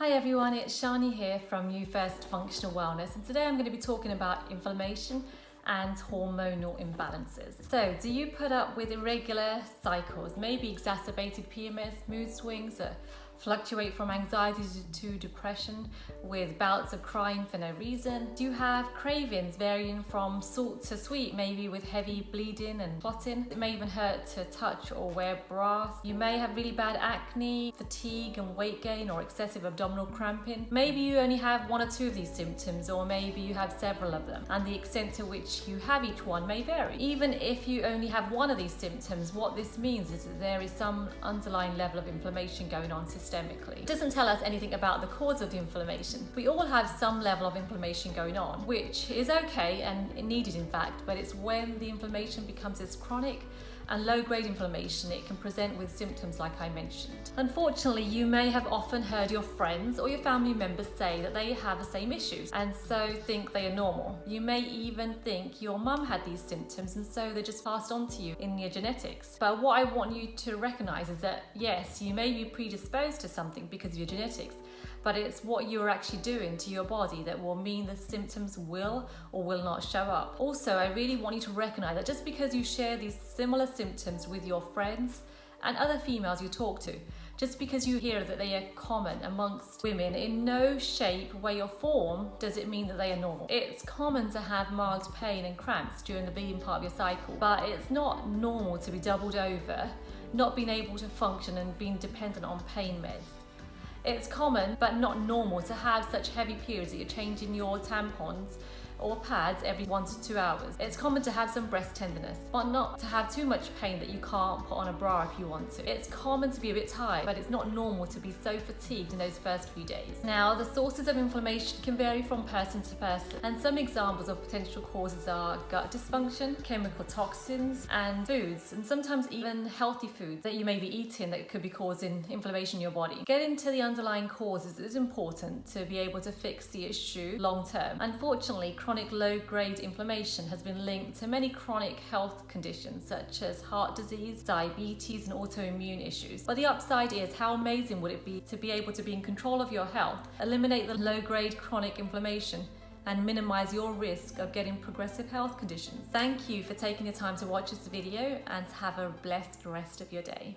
Hi everyone, it's Shani here from You First Functional Wellness, and today I'm going to be talking about inflammation and hormonal imbalances. So, do you put up with irregular cycles, maybe exacerbated PMS, mood swings that fluctuate from anxiety to depression with bouts of crying for no reason? Do you have cravings varying from salt to sweet, maybe with heavy bleeding and clotting? It may even hurt to touch or wear bras. You may have really bad acne, fatigue and weight gain, or excessive abdominal cramping. Maybe you only have one or two of these symptoms, or maybe you have several of them, and the extent to which you have each one may vary. Even if you only have one of these symptoms, what this means is that there is some underlying level of inflammation going on systemically. It doesn't tell us anything about the cause of the inflammation. We all have some level of inflammation going on, which is okay and needed in fact, but it's when the inflammation becomes this chronic and low-grade inflammation, it can present with symptoms like I mentioned. Unfortunately, you may have often heard your friends or your family members say that they have the same issues and so think they are normal. You may even think your mum had these symptoms and so they're just passed on to you in your genetics. But what I want you to recognize is that yes, you may be predisposed to something because of your genetics, but it's what you're actually doing to your body that will mean the symptoms will or will not show up. Also, I really want you to recognize that just because you share these similar symptoms with your friends and other females you talk to, just because you hear that they are common amongst women, in no shape, way or form does it mean that they are normal. It's common to have mild pain and cramps during the bleeding part of your cycle, but it's not normal to be doubled over, not being able to function and being dependent on pain meds. It's common but not normal to have such heavy periods that you're changing your tampons or pads every 1 to 2 hours. It's common to have some breast tenderness, but not to have too much pain that you can't put on a bra if you want to. It's common to be a bit tired, but it's not normal to be so fatigued in those first few days. Now, the sources of inflammation can vary from person to person, and some examples of potential causes are gut dysfunction, chemical toxins, and foods, and sometimes even healthy foods that you may be eating that could be causing inflammation in your body. Getting to the underlying causes is important to be able to fix the issue long term. Unfortunately, chronic low-grade inflammation has been linked to many chronic health conditions such as heart disease, diabetes, and autoimmune issues. But the upside is, how amazing would it be to be able to be in control of your health, eliminate the low-grade chronic inflammation, and minimize your risk of getting progressive health conditions. Thank you for taking the time to watch this video, and have a blessed rest of your day.